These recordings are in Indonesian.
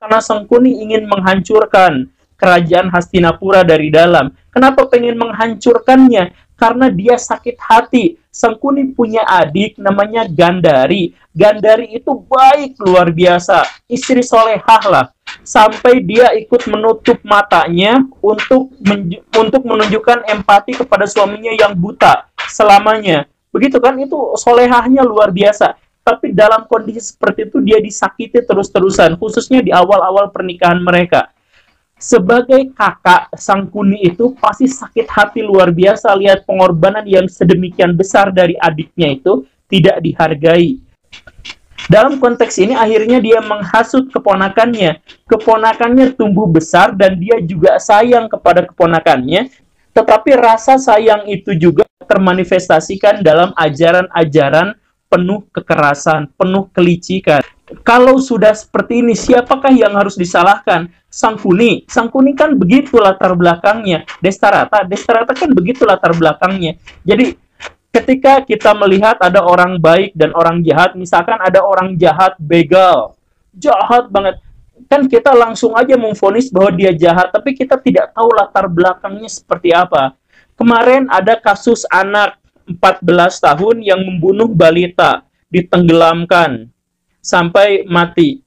Karena Sangkuni ingin menghancurkan kerajaan Hastinapura dari dalam. Kenapa pengen menghancurkannya? Karena dia sakit hati. Sangkuni punya adik namanya Gandari. Gandari itu baik luar biasa, istri solehah lah. Sampai dia ikut menutup matanya untuk menunjukkan empati kepada suaminya yang buta selamanya. Begitu kan, itu solehahnya luar biasa. Tapi dalam kondisi seperti itu dia disakiti terus-terusan, khususnya di awal-awal pernikahan mereka. Sebagai kakak, Sangkuni itu pasti sakit hati luar biasa lihat pengorbanan yang sedemikian besar dari adiknya itu tidak dihargai. Dalam konteks ini akhirnya dia menghasut keponakannya. Keponakannya tumbuh besar dan dia juga sayang kepada keponakannya. Tetapi rasa sayang itu juga termanifestasikan dalam ajaran-ajaran penuh kekerasan, penuh kelicikan. Kalau sudah seperti ini, siapakah yang harus disalahkan? Sangkuni. Sangkuni kan begitu latar belakangnya. Destarata kan begitu latar belakangnya. Jadi ketika kita melihat ada orang baik dan orang jahat, misalkan ada orang jahat begal, jahat banget, kan kita langsung aja memvonis bahwa dia jahat, tapi kita tidak tahu latar belakangnya seperti apa. Kemarin ada kasus anak 14 tahun yang membunuh balita, ditenggelamkan sampai mati.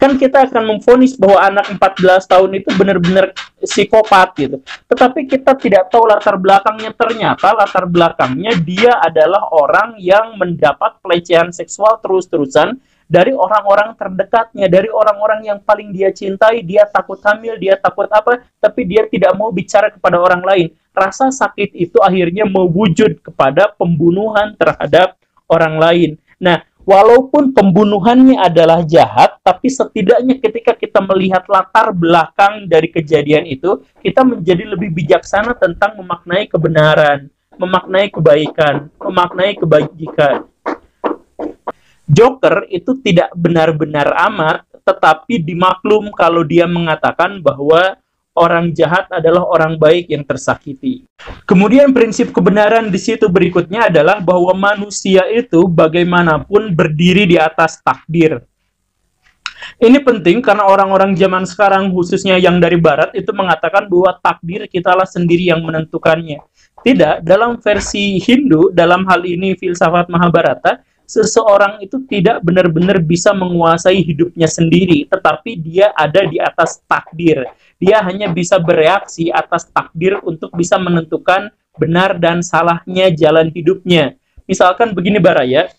Kan kita akan memvonis bahwa anak 14 tahun itu benar-benar psikopat gitu. Tetapi kita tidak tahu latar belakangnya. Ternyata latar belakangnya dia adalah orang yang mendapat pelecehan seksual terus-terusan dari orang-orang terdekatnya, dari orang-orang yang paling dia cintai. Dia takut hamil, dia takut apa, tapi dia tidak mau bicara kepada orang lain. Rasa sakit itu akhirnya mewujud kepada pembunuhan terhadap orang lain. Nah, walaupun pembunuhannya adalah jahat, tapi setidaknya ketika kita melihat latar belakang dari kejadian itu, kita menjadi lebih bijaksana tentang memaknai kebenaran, memaknai kebaikan, memaknai kebajikan. Joker itu tidak benar-benar amat, tetapi dimaklum kalau dia mengatakan bahwa orang jahat adalah orang baik yang tersakiti. Kemudian prinsip kebenaran di situ berikutnya adalah bahwa manusia itu bagaimanapun berdiri di atas takdir. Ini penting karena orang-orang zaman sekarang, khususnya yang dari barat, itu mengatakan bahwa takdir kitalah sendiri yang menentukannya. Tidak, dalam versi Hindu, dalam hal ini filsafat Mahabharata, seseorang itu tidak benar-benar bisa menguasai hidupnya sendiri, tetapi dia ada di atas takdir. Dia hanya bisa bereaksi atas takdir untuk bisa menentukan benar dan salahnya jalan hidupnya. Misalkan begini Baraya,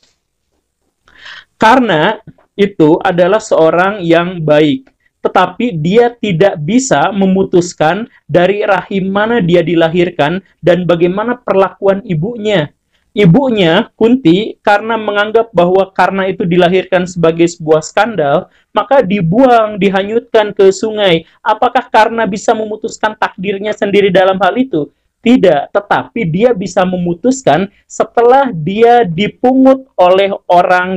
karena itu adalah seorang yang baik, tetapi dia tidak bisa memutuskan dari rahim mana dia dilahirkan dan bagaimana perlakuan ibunya. Ibunya, Kunti, karena menganggap bahwa karena itu dilahirkan sebagai sebuah skandal, maka dibuang, dihanyutkan ke sungai. Apakah karena bisa memutuskan takdirnya sendiri dalam hal itu? Tidak, tetapi dia bisa memutuskan setelah dia dipungut oleh orang